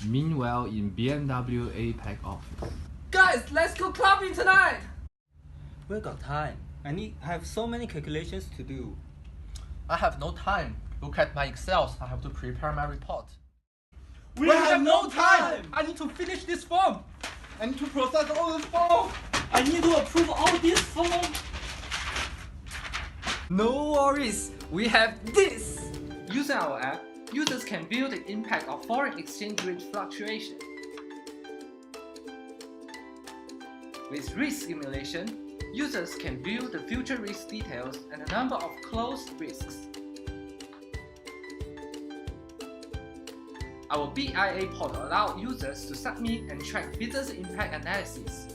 Meanwhile, in BMW APAC office. Guys, let's go clubbing tonight! We got time. I have so many calculations to do. I have no time. Look at my Excels. I have to prepare my report. We have no time! I need to finish this form! I need to process all this form! I need to approve all this form. No worries, we have this! Using our app, users can view the impact of foreign exchange rate fluctuation. With risk simulation, users can view the future risk details and the number of closed risks. Our BIA portal allows users to submit and track business impact analysis